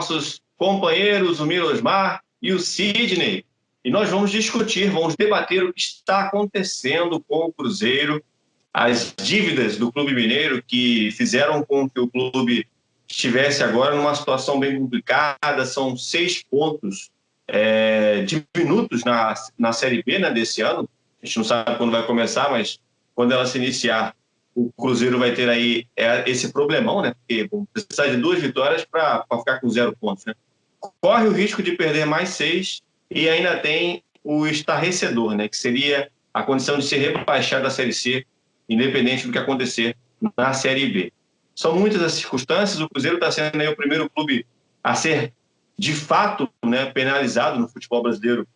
nossos companheiros, o Milosmar e o Sidney. E nós vamos discutir, vamos debater o que está acontecendo com o Cruzeiro, as dívidas do Clube Mineiro que fizeram com que o clube estivesse agora numa situação bem complicada. São 6 pontos diminutos na Série B, né, desse ano. A gente não sabe quando vai começar, mas quando ela se iniciar, o Cruzeiro vai ter aí esse problemão, né? Porque vão precisar de 2 vitórias para ficar com 0 pontos, né? Corre o risco de perder mais 6 e ainda tem o estarrecedor, né? Que seria a condição de ser rebaixado da Série C, independente do que acontecer na Série B. São muitas as circunstâncias. O Cruzeiro está sendo aí o primeiro clube a ser, de fato, né, penalizado no futebol brasileiro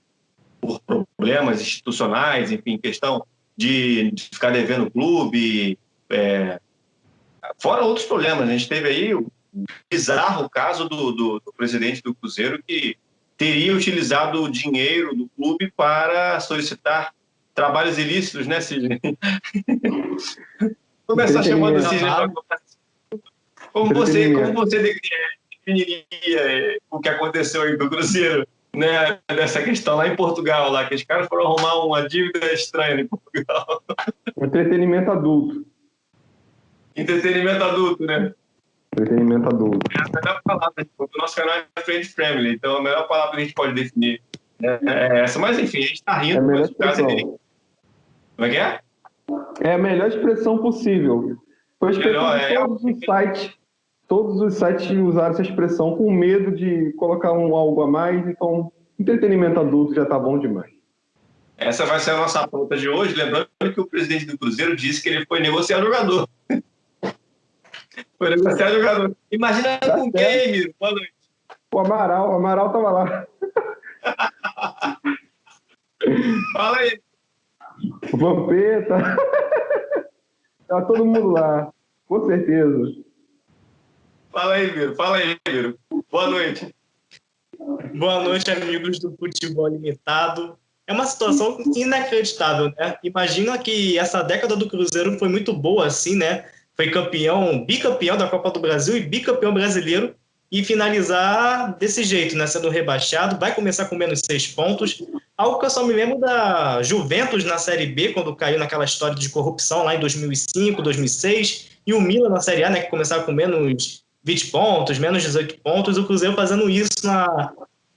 por problemas institucionais, enfim, questão de ficar devendo o clube, fora outros problemas. A gente teve aí o bizarro caso do presidente do Cruzeiro, que teria utilizado o dinheiro do clube para solicitar trabalhos ilícitos, né, Sidney? Começar chamando o Sidney. Como você definiria o que aconteceu aí do Cruzeiro, né, dessa questão lá em Portugal, lá, que os caras foram arrumar uma dívida estranha em Portugal? Entretenimento adulto. Entretenimento adulto, né? Entretenimento adulto. É a melhor palavra. O nosso canal é Friend Family, então a melhor palavra que a gente pode definir é essa. Mas enfim, a gente está rindo. É a melhor mas o caso expressão. Como é que é? É a melhor expressão possível. Foi a expressão de todos os sites. Todos os sites usaram essa expressão com medo de colocar algo a mais. Então, entretenimento adulto já está bom demais. Essa vai ser a nossa pauta de hoje. Lembrando que o presidente do Cruzeiro disse que ele foi negociar jogador. Foi negociar jogador. Imagina tá com quem, Miro? Boa noite. O Amaral estava lá. Fala aí. O Vampeta. Tá todo mundo lá, com certeza. Fala aí, Miro. Boa noite. Boa noite, amigos do Futebol Limitado. É uma situação inacreditável, né? Imagina que essa década do Cruzeiro foi muito boa, assim, né? Foi bicampeão da Copa do Brasil e bicampeão brasileiro, e finalizar desse jeito, né? Sendo rebaixado, vai começar com menos 6 pontos. Algo que eu só me lembro da Juventus na Série B, quando caiu naquela história de corrupção lá em 2005, 2006, e o Milan na Série A, né? Que começava com menos 20 pontos, menos 18 pontos, o Cruzeiro fazendo isso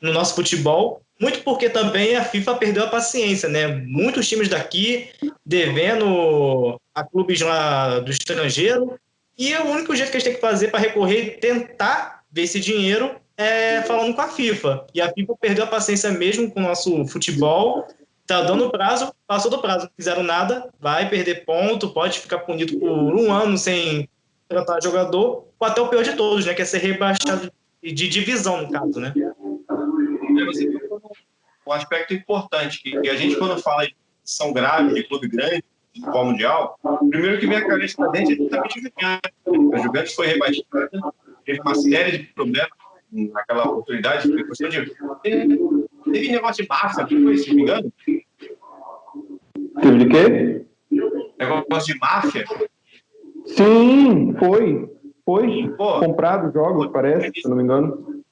no nosso futebol, muito porque também a FIFA perdeu a paciência, né? Muitos times daqui devendo a clubes lá do estrangeiro, e o único jeito que eles têm que fazer para recorrer e tentar ver esse dinheiro é falando com a FIFA. E a FIFA perdeu a paciência mesmo com o nosso futebol, tá dando prazo, passou do prazo, não fizeram nada, vai perder ponto, pode ficar punido por 1 ano sem tratar jogador, ou até o pior de todos, né? Que é ser rebaixado de divisão, no caso, né? Um aspecto importante, que a gente, quando fala de situação grave, de clube grande, de futebol mundial, o primeiro que vem a cabeça da gente é justamente o Juventus. A Juventus foi rebaixada, teve uma série de problemas naquela oportunidade. Teve negócio de máfia, não foi, se não me engano? Teve de quê? Negócio de máfia? Sim, foi. Pô, comprado jogos, parece, se não me engano.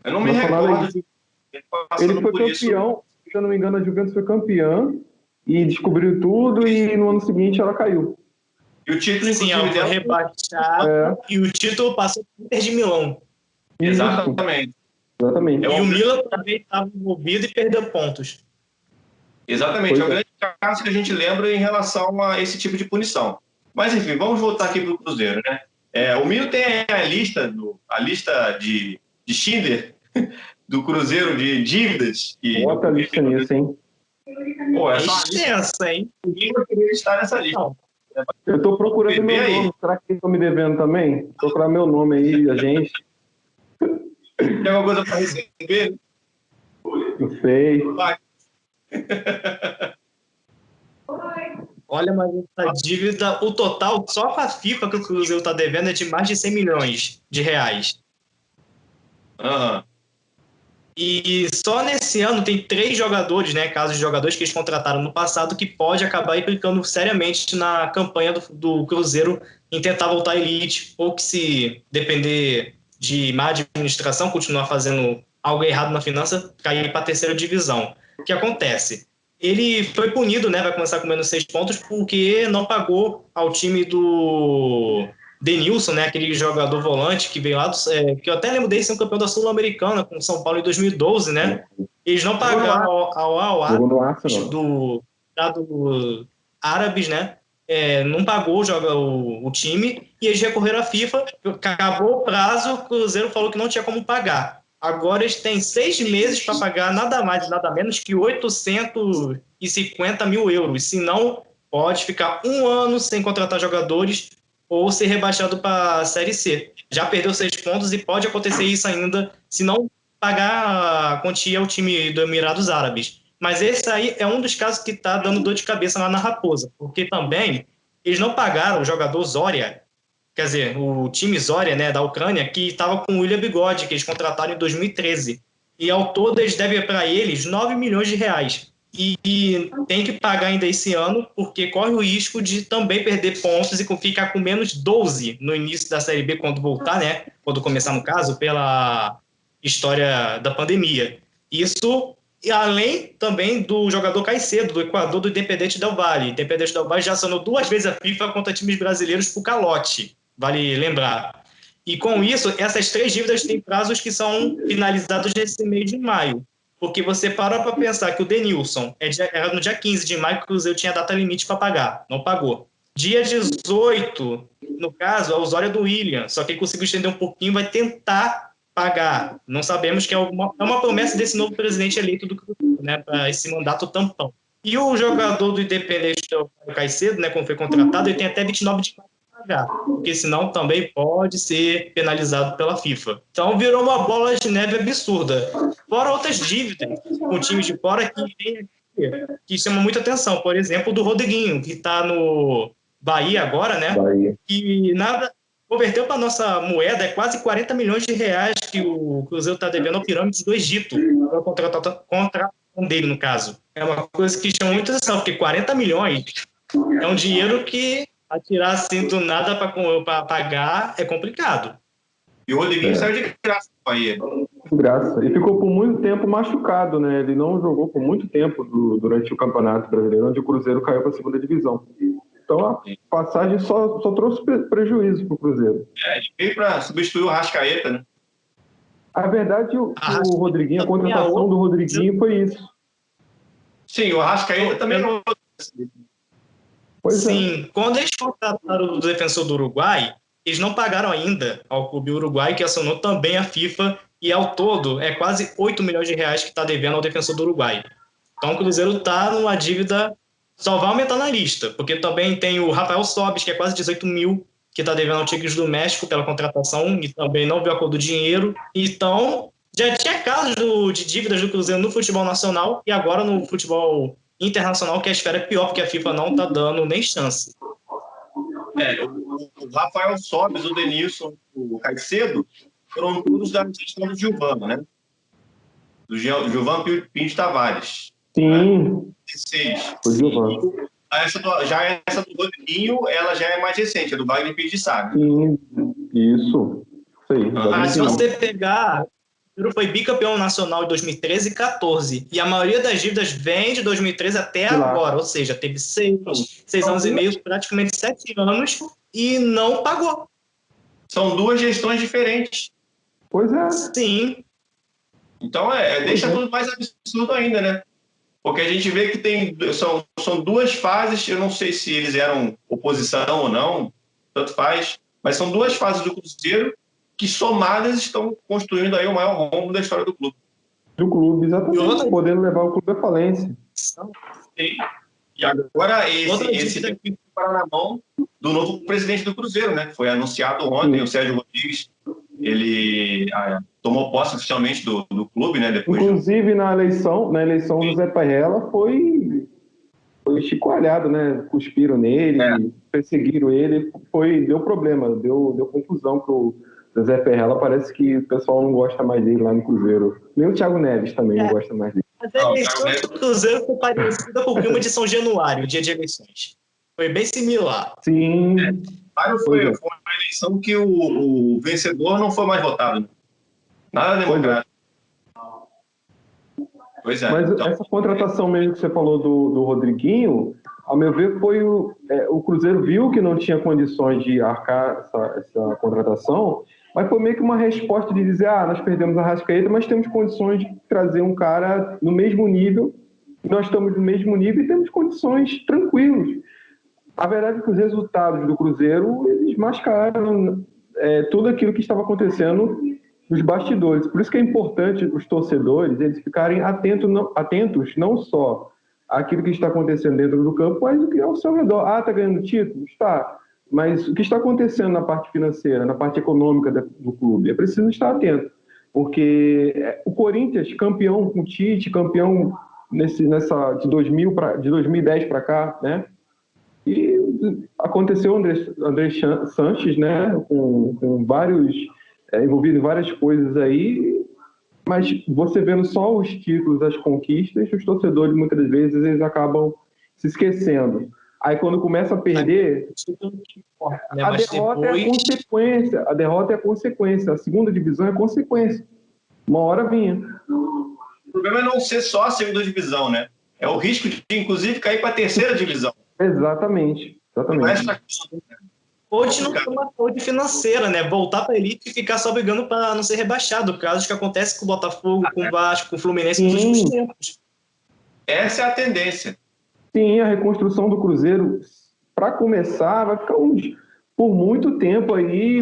Eu não me recordo. Ele foi campeão, se eu não me engano, a Juventus foi campeã e descobriu tudo, e no ano seguinte ela caiu. E o título, sim, ela foi rebaixada, e o título passou para o Inter de Milão. Exatamente. Exatamente. E o Milan também estava envolvido e perdeu pontos. Exatamente. É o grande caso que a gente lembra em relação a esse tipo de punição. Mas, enfim, vamos voltar aqui para o Cruzeiro, né? O Miro tem a lista de Schindler do Cruzeiro de dívidas. Bota a lista nisso, hein? Pô, é extensa, hein? Ninguém vai querer estar nessa lista. Eu estou procurando meu nome. Será que estão me devendo também? Vou procurar meu nome aí, a gente. Tem alguma coisa para receber? Não sei. Olha, mas essa dívida, o total, só com a FIFA que o Cruzeiro está devendo é de mais de 100 milhões de reais. Uhum. E só nesse ano tem 3 jogadores, né, casos de jogadores que eles contrataram no passado, que pode acabar implicando seriamente na campanha do Cruzeiro em tentar voltar à elite, ou que, se depender de má administração, continuar fazendo algo errado na finança, cair para a terceira divisão. O que acontece? Ele foi punido, né? Vai começar com menos 6 pontos, porque não pagou ao time do Denilson, né? Aquele jogador volante que veio lá, que eu até lembro dele ser um campeão da Sul-Americana com o São Paulo em 2012, né? Eles não pagaram ao do árabes, né? Não pagou o time e eles recorreram à FIFA, acabou o prazo, o Cruzeiro falou que não tinha como pagar. Agora eles têm 6 meses para pagar nada mais e nada menos que 850 mil euros. Senão, pode ficar 1 ano sem contratar jogadores ou ser rebaixado para a Série C. Já perdeu 6 pontos e pode acontecer isso ainda se não pagar a quantia ao time do Emirados Árabes. Mas esse aí é um dos casos que está dando dor de cabeça lá na Raposa, porque também eles não pagaram o jogador Zorya, quer dizer, o time Zorya, né, da Ucrânia, que estava com o William Bigode, que eles contrataram em 2013. E ao todo eles devem para eles 9 milhões de reais. E tem que pagar ainda esse ano, porque corre o risco de também perder pontos e ficar com menos 12 no início da Série B, quando voltar, né, quando começar no caso, pela história da pandemia. Isso, e além também do jogador Caicedo, do Equador, do Independente Del Valle. O Independente Del Valle já acionou 2 vezes a FIFA contra times brasileiros por calote, vale lembrar. E com isso, essas 3 dívidas têm prazos que são finalizados nesse mês de maio. Porque você para para pensar que o Denilson era no dia 15 de maio que o Cruzeiro tinha data limite para pagar, não pagou. Dia 18, no caso, a Osória do William, só que ele conseguiu estender um pouquinho, vai tentar pagar. Não sabemos, que é uma promessa desse novo presidente eleito do Cruzeiro, né, para esse mandato tampão. E o jogador do Independente, o Caicedo, né, como foi contratado, ele tem até 29 de maio para pagar, porque senão também pode ser penalizado pela FIFA. Então virou uma bola de neve absurda. Fora outras dívidas com times de fora que chamam muita atenção. Por exemplo, do Rodriguinho, que está no Bahia agora, né? Bahia. Que nada converteu para nossa moeda, é quase 40 milhões de reais que o Cruzeiro está devendo ao Pirâmides do Egito, para a contratação dele, no caso. É uma coisa que chama muita atenção, porque 40 milhões é um dinheiro que atirar assim do nada para pagar é complicado. E o Rodriguinho saiu de graça do Bahia. Graça. E ficou por muito tempo machucado, né? Ele não jogou por muito tempo durante o Campeonato Brasileiro, onde o Cruzeiro caiu para a segunda divisão. Então a passagem só trouxe prejuízo para o Cruzeiro. Ele veio para substituir o Arrascaeta, né? A verdade, o Rodriguinho, a contratação do Rodriguinho foi isso. Sim, o Arrascaeta também não. Sim, quando eles contrataram o defensor do Uruguai, eles não pagaram ainda ao clube uruguai, que acionou também a FIFA, e ao todo é quase 8 milhões de reais que está devendo ao defensor do Uruguai. Então o Cruzeiro está numa dívida, só vai aumentar na lista, porque também tem o Rafael Sobis, que é quase 18 mil, que está devendo ao Tigres do México pela contratação, e também não viu a cor do dinheiro. Então, já tinha casos de dívidas do Cruzeiro no futebol nacional, e agora no futebol internacional, que a esfera é pior, porque a FIFA não está dando nem chance. O Rafael Sobis, o Denilson, o Caicedo, foram todos da gestão do Gilvan, né? Do Gilvan Pinto Tavares. Sim. 16. O Gilvan. Essa do Rodriguinho, ela já é mais recente, é do Wagner Pires de Sá. Sim, isso. Sei. Mas se você pegar, o foi bicampeão nacional em 2013 e 2014. E a maioria das dívidas vem de 2013 até agora. Ou seja, teve 6 anos e meio, praticamente 7 anos, e não pagou. São 2 gestões diferentes. Pois é. Sim. Então, deixa tudo mais absurdo ainda, né? Porque a gente vê que são 2 fases, eu não sei se eles eram oposição ou não, tanto faz, mas são 2 fases do Cruzeiro que somadas estão construindo aí o maior rombo da história do clube. Do clube, exatamente, podendo levar o clube à falência. Sim. E agora esse tem que parar na mão do novo presidente do Cruzeiro, né? Foi anunciado ontem, o Sérgio Rodrigues, ele tomou posse oficialmente do clube, né? Inclusive na eleição do Zé Paella foi chicoalhado, né? Cuspiram nele, perseguiram ele, deu problema, deu confusão pro Zé Paella. Parece que o pessoal não gosta mais dele lá no Cruzeiro. Nem o Thiago Neves também não gosta mais dele. Mas a eleição do Cruzeiro foi parecida com o clima de São Januário, o dia de eleições. Foi bem similar. Sim. Foi uma eleição que o vencedor não foi mais votado. Né? Nada democrático. Pois é. Mas então, essa contratação mesmo que você falou do Rodriguinho, ao meu ver, foi o Cruzeiro viu que não tinha condições de arcar essa contratação, mas foi meio que uma resposta de dizer, nós perdemos a Arrascaeta, mas temos condições de trazer um cara no mesmo nível, nós estamos no mesmo nível e temos condições tranquilos. A verdade é que os resultados do Cruzeiro, eles mascararam tudo aquilo que estava acontecendo nos bastidores. Por isso que é importante os torcedores eles ficarem atentos não só àquilo que está acontecendo dentro do campo, mas o que é ao seu redor. Está ganhando título? Está. Mas o que está acontecendo na parte financeira, na parte econômica do clube? É preciso estar atento. Porque o Corinthians, campeão com o Tite, campeão de 2010 para cá, né? E aconteceu o André Sanches, né? Com vários... envolvido em várias coisas aí, mas você vendo só os títulos, as conquistas, os torcedores muitas vezes eles acabam se esquecendo. Aí quando começa a perder, a derrota é a consequência. A derrota é a consequência. A segunda divisão é a consequência. Uma hora vinha. O problema é não ser só a segunda divisão, né? É o risco de, inclusive, cair para a terceira divisão. Exatamente. Ou de não ter uma saúde financeira, né? Voltar para a elite e ficar só brigando para não ser rebaixado. Casos que acontece com o Botafogo, com o Vasco, com o Fluminense nos últimos tempos. Essa é a tendência. Sim, a reconstrução do Cruzeiro, para começar, vai ficar por muito tempo aí,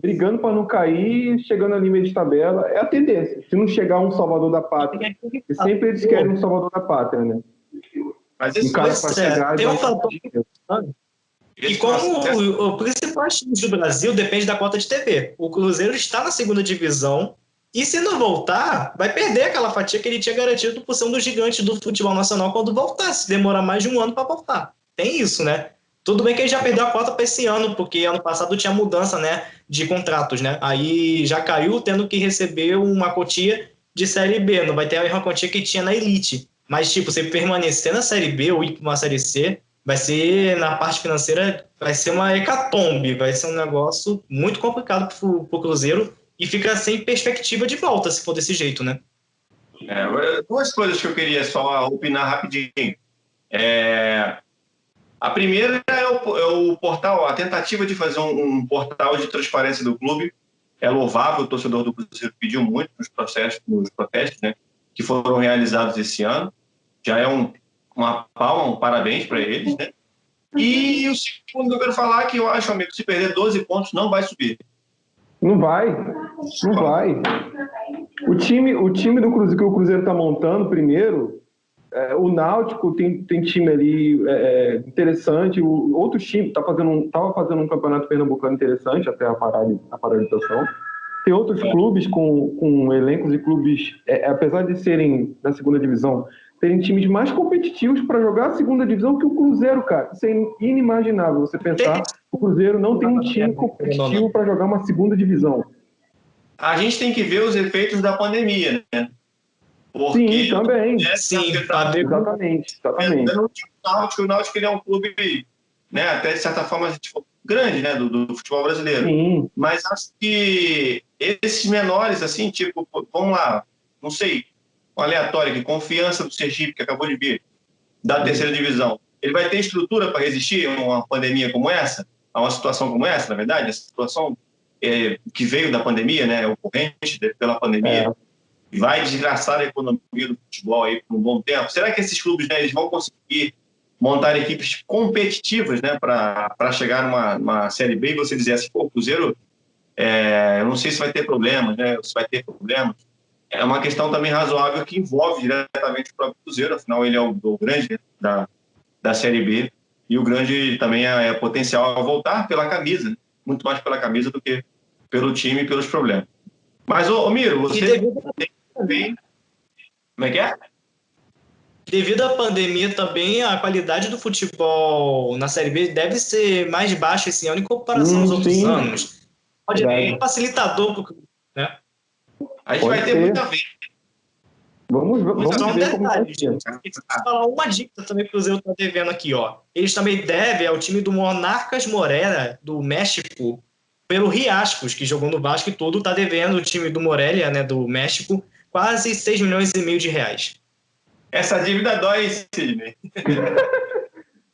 brigando para não cair, chegando ali meio de tabela. É a tendência. Se não chegar um salvador da pátria. E sempre eles querem um salvador da pátria, né? Mas esse cara para chegar... Tem um fator... E como o principal time do Brasil depende da cota de TV. O Cruzeiro está na segunda divisão e se não voltar, vai perder aquela fatia que ele tinha garantido por ser um dos gigantes do futebol nacional quando voltar, se demorar mais de um ano para voltar. Tem isso, né? Tudo bem que ele já perdeu a cota para esse ano, porque ano passado tinha mudança, né, de contratos, né? Aí já caiu tendo que receber uma quantia de Série B, não vai ter a mesma quantia que tinha na Elite. Mas, tipo, você permanecer na Série B ou ir para uma Série C, vai ser, na parte financeira, vai ser uma hecatombe, vai ser um negócio muito complicado para o Cruzeiro e fica sem perspectiva de volta, se for desse jeito, né? Duas coisas que eu queria só opinar rapidinho. A primeira é o portal, a tentativa de fazer um portal de transparência do clube. É louvável, o torcedor do Cruzeiro pediu muito nos protestos, né, que foram realizados esse ano. Já é uma palma, um parabéns para eles, né? E o segundo que eu quero falar é que eu acho, amigo, que se perder 12 pontos, não vai subir. Não vai. O time do Cruzeiro que o Cruzeiro está montando primeiro, o Náutico tem time ali interessante, o outro time estava fazendo um campeonato pernambucano interessante até a paralisação. Tem outros clubes com elencos e clubes, apesar de serem da segunda divisão, terem times mais competitivos para jogar a segunda divisão que o Cruzeiro, cara. Isso é inimaginável você pensar que o Cruzeiro não tem um time competitivo para jogar uma segunda divisão. A gente tem que ver os efeitos da pandemia, né? Porque sim, também. Exatamente. O Náutico ele é um clube, né, até de certa forma, grande, né, do futebol brasileiro. Sim. Mas acho que esses menores, assim, tipo, vamos lá, não sei, um aleatório aqui, Confiança do Sergipe, que acabou de vir, da terceira divisão, ele vai ter estrutura para resistir a uma pandemia como essa? A uma situação como essa, na verdade? A situação que veio da pandemia, né, ocorrente pela pandemia, vai desgraçar a economia do futebol aí por um bom tempo. Será que esses clubes, né, eles vão conseguir montar equipes competitivas, né, para chegar numa Série B e você dizer assim, o Cruzeiro, eu não sei se vai ter problemas, né, se vai ter problemas. É uma questão também razoável que envolve diretamente o próprio Cruzeiro, afinal ele é o grande da Série B e o grande também é potencial a voltar pela camisa, né? Muito mais pela camisa do que pelo time e pelos problemas. Mas, Miro, você tem também... Como é que é? Devido à pandemia também, a qualidade do futebol na Série B deve ser mais baixa esse ano em comparação aos outros anos. Pode ser um facilitador, né? A gente vai ter muita venda. Vamos Só um ver como vai detalhe, ser. gente. Preciso falar uma dívida também que o Cruzeiro está devendo aqui, ó. Eles também devem ao time do Monarcas Morelia, do México, pelo Riascos, que jogou no Vasco e tudo, está devendo o time do Morelia, né, do México, quase 6,5 milhões de reais. Essa dívida dói, Sidney.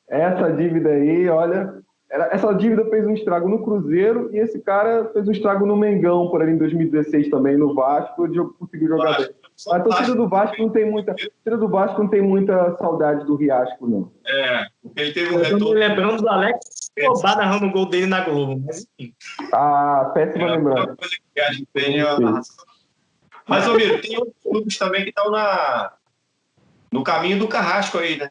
Essa dívida aí, olha, essa dívida fez um estrago no Cruzeiro e esse cara fez um estrago no Mengão, por ali em 2016 também, no Vasco, ele conseguiu jogar bem. A torcida do Vasco não tem muita saudade do Riasco, não. Ele teve um Eu tô me retorno. lembrando do Alex Escobar narrando o gol dele na Globo, mas enfim. Péssima lembrança. Uma coisa que a gente tem a razão. Mas, ô Miro, tem outros clubes também que estão no caminho do Carrasco aí, né?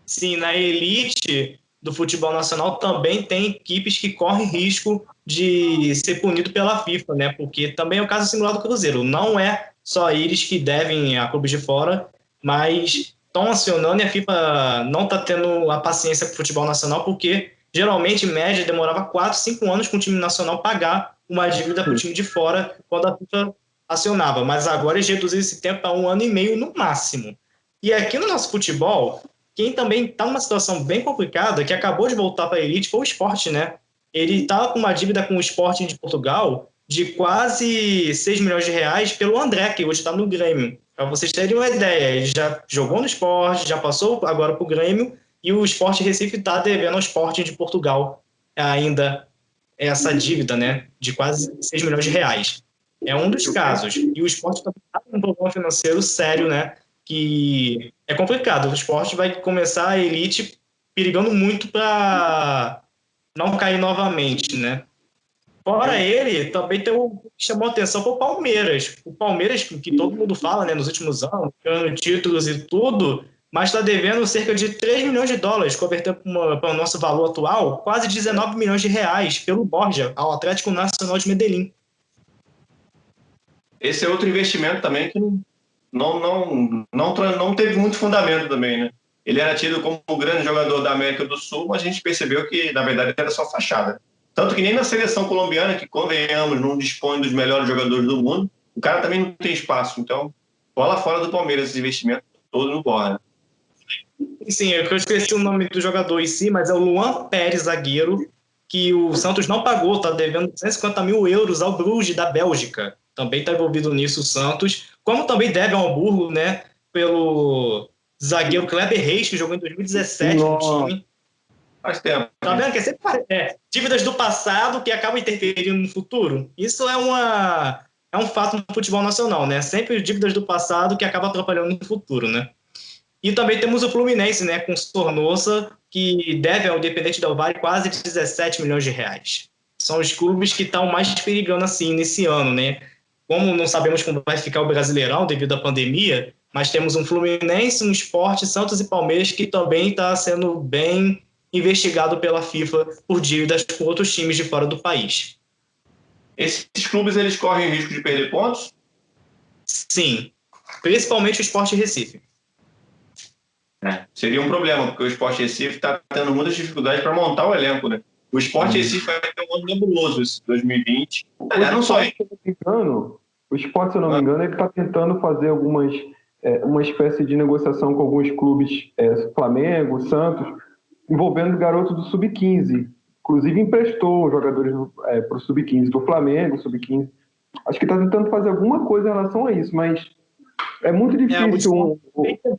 Sim, na elite do futebol nacional também tem equipes que correm risco de ser punido pela FIFA, né? Porque também é o caso singular do Cruzeiro. Não é só eles que devem a clubes de fora, mas estão acionando e a FIFA não está tendo a paciência para o futebol nacional, porque geralmente, em média, demorava 4, 5 anos com o time nacional pagar uma dívida para o time de fora quando a FIFA acionava. Mas agora eles reduziram esse tempo para 1 ano e meio no máximo. E aqui no nosso futebol, quem também está numa situação bem complicada, que acabou de voltar para a elite, foi o Sport, né? Ele estava com uma dívida com o Sporting de Portugal de quase 6 milhões de reais pelo André, que hoje está no Grêmio. Para vocês terem uma ideia, ele já jogou no Sport, já passou agora para o Grêmio, e o Sport Recife está devendo ao Sporting de Portugal ainda essa dívida, né? De quase 6 milhões de reais. É um dos casos. E o Sport está com um problema financeiro sério, né? Que é complicado. O Sport vai começar a elite perigando muito para não cair novamente, né? Fora ele, também tem o que chamou a atenção para o Palmeiras. O Palmeiras, que todo mundo fala, né, nos últimos anos, ganhando títulos e tudo, mas está devendo cerca de 3 milhões de dólares, convertendo para o nosso valor atual, quase 19 milhões de reais pelo Borja, ao Atlético Nacional de Medellín. Esse é outro investimento também que não teve muito fundamento também, né? Ele era tido como o grande jogador da América do Sul, mas a gente percebeu que, na verdade, era só fachada. Tanto que nem na seleção colombiana, que, convenhamos, não dispõe dos melhores jogadores do mundo, o cara também não tem espaço. Então, bola fora do Palmeiras esse investimento todo no Borja. Sim, eu esqueci o nome do jogador em si, mas é o Luan Pérez, zagueiro, que o Santos não pagou, está devendo 250 mil euros ao Bruges, da Bélgica. Também está envolvido nisso o Santos, como também deve ao Hamburgo, né, pelo zagueiro Kleber Reis, que jogou em 2017 no time. Faz tempo. Tá vendo? Que é sempre dívidas do passado que acabam interferindo no futuro. Isso é um fato no futebol nacional, né? Sempre dívidas do passado que acabam atrapalhando no futuro, né? E também temos o Fluminense, né, com Sornosa, que deve ao Independente Del Valle quase 17 milhões de reais. São os clubes que estão mais perigando assim nesse ano, né? Como não sabemos como vai ficar o Brasileirão devido à pandemia, mas temos um Fluminense, um Sport, Santos e Palmeiras que também está sendo bem investigado pela FIFA por dívidas com outros times de fora do país. Esses clubes, eles correm risco de perder pontos? Sim, principalmente o Sport Recife. Seria um problema, porque o Sport Recife está tendo muitas dificuldades para montar o elenco, né? O Sport Recife vai ter um ano nebuloso esse 2020. Não só ele. O Sport, se eu não me engano, ele está tentando fazer uma espécie de negociação com alguns clubes, Flamengo, Santos, envolvendo garotos do Sub-15. Inclusive emprestou jogadores para o Sub-15 do Flamengo, Sub-15. Acho que está tentando fazer alguma coisa em relação a isso, mas é muito difícil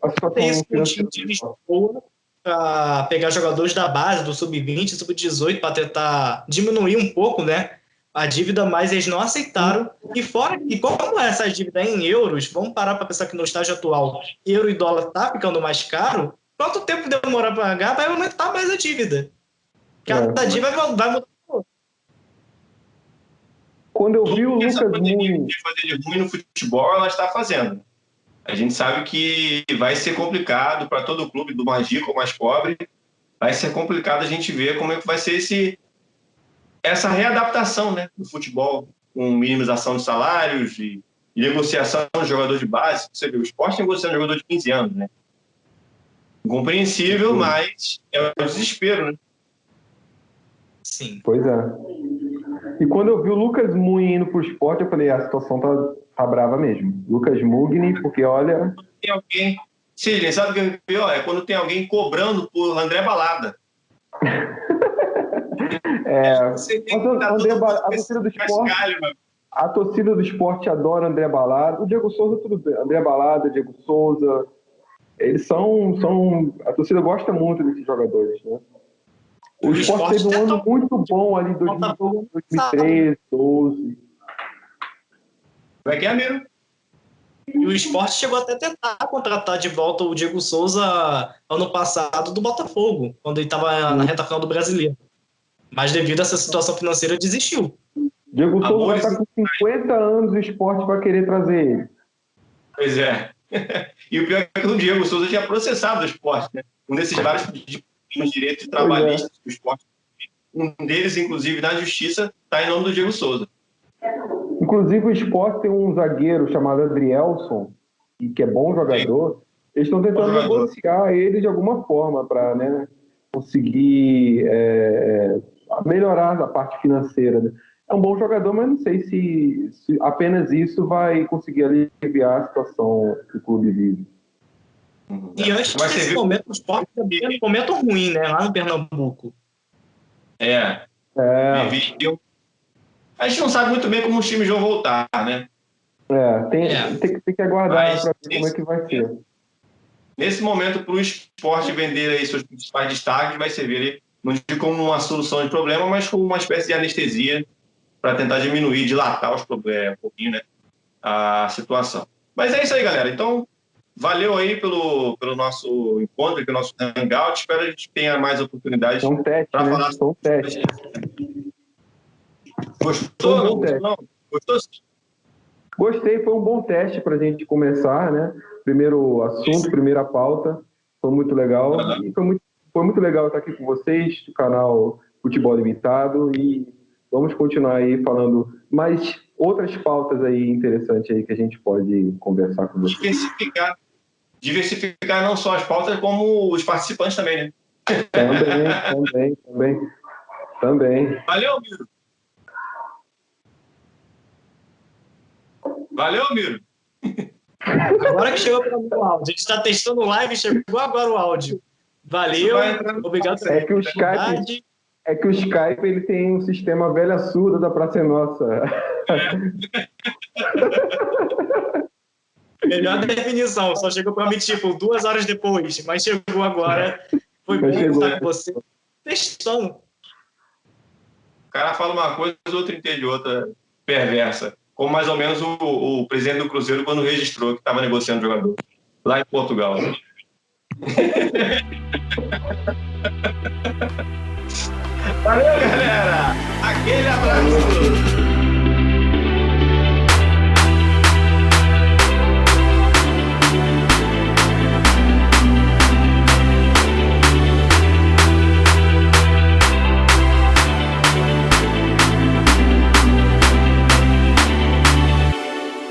a situação financeira. De Lisboa para pegar jogadores da base, do Sub-20, Sub-18, para tentar diminuir um pouco, né, a dívida, mas eles não aceitaram. E como essa dívida é em euros, vamos parar para pensar que no estágio atual, euro e dólar está ficando mais caro, quanto tempo demorar para pagar, vai aumentar mais a dívida. Cada dívida vai mudar. Quando eu vi o Lucas Moura fazer de ruim no futebol, ela está fazendo. A gente sabe que vai ser complicado para todo o clube, do mais rico ao mais pobre. Vai ser complicado a gente ver como é que vai ser essa readaptação, né, do futebol, com minimização de salários e negociação de jogador de base. Você vê, o Sport negociando jogador de 15 anos, né? Incompreensível, mas é o desespero, né? Sim. Pois é. E quando eu vi o Lucas Mui indo para o Sport, eu falei, a situação Tá brava mesmo. Lucas Mugni, porque olha... Tem alguém... Sidney, sabe o que é pior? É quando tem alguém cobrando por André Balada. A torcida do esporte adora André Balada. O Diego Souza, tudo bem. André Balada, Diego Souza... Eles são... A torcida gosta muito desses jogadores, né? O esporte teve um ano muito bom ali em 2013, 2012. Como é que é, amigo? E o esporte chegou até a tentar contratar de volta o Diego Souza ano passado do Botafogo, quando ele estava na reta final do Brasileiro. Mas devido a essa situação financeira, desistiu. Diego Souza vai estar com 50 anos e o esporte vai querer trazer ele. Pois é. E o pior é que o Diego Souza tinha processado o esporte, né? Um desses vários direitos trabalhistas do esporte. Um deles, inclusive, na justiça, está em nome do Diego Souza. Inclusive, o esporte tem um zagueiro chamado Adrielson, que é bom jogador. Eles estão tentando negociar ele de alguma forma para, né, conseguir melhorar a parte financeira. Né? É um bom jogador, mas não sei se apenas isso vai conseguir aliviar a situação que o clube vive. E antes desse momento, o esporte também é um momento ruim, né? Lá no Pernambuco. A gente não sabe muito bem como os times vão voltar, né? Tem que aguardar para ver como é que vai ser. Nesse momento, para o esporte vender aí seus principais destaques, vai servir, não digo como uma solução de problema, mas como uma espécie de anestesia para tentar diminuir, dilatar os problemas, um pouquinho, né? A situação. Mas é isso aí, galera. Então, valeu aí pelo nosso encontro, pelo nosso hangout. Espero que a gente tenha mais oportunidades para falar sobre teste. Gostou? Não? Gostou? Gostei, foi um bom teste para a gente começar, né? Primeiro assunto, primeira pauta. Foi muito legal. E foi muito legal estar aqui com vocês, do canal Futebol Limitado. E vamos continuar aí falando mais outras pautas aí interessantes aí que a gente pode conversar com vocês. Diversificar não só as pautas, como os participantes também, né? Também. Valeu, Miro. Valeu, Miro. Agora que chegou para o áudio. A gente está testando live, chegou agora o áudio. Valeu, obrigado pela oportunidade. É que o Skype ele tem um sistema velha surda da Praça Nossa. Melhor definição, só chegou para mim tipo 2 horas depois, mas chegou agora. Foi bom estar com você. Testando. O cara fala uma coisa, o outro entende outra perversa. Como mais ou menos o presidente do Cruzeiro quando registrou que estava negociando jogador lá em Portugal. Valeu, galera!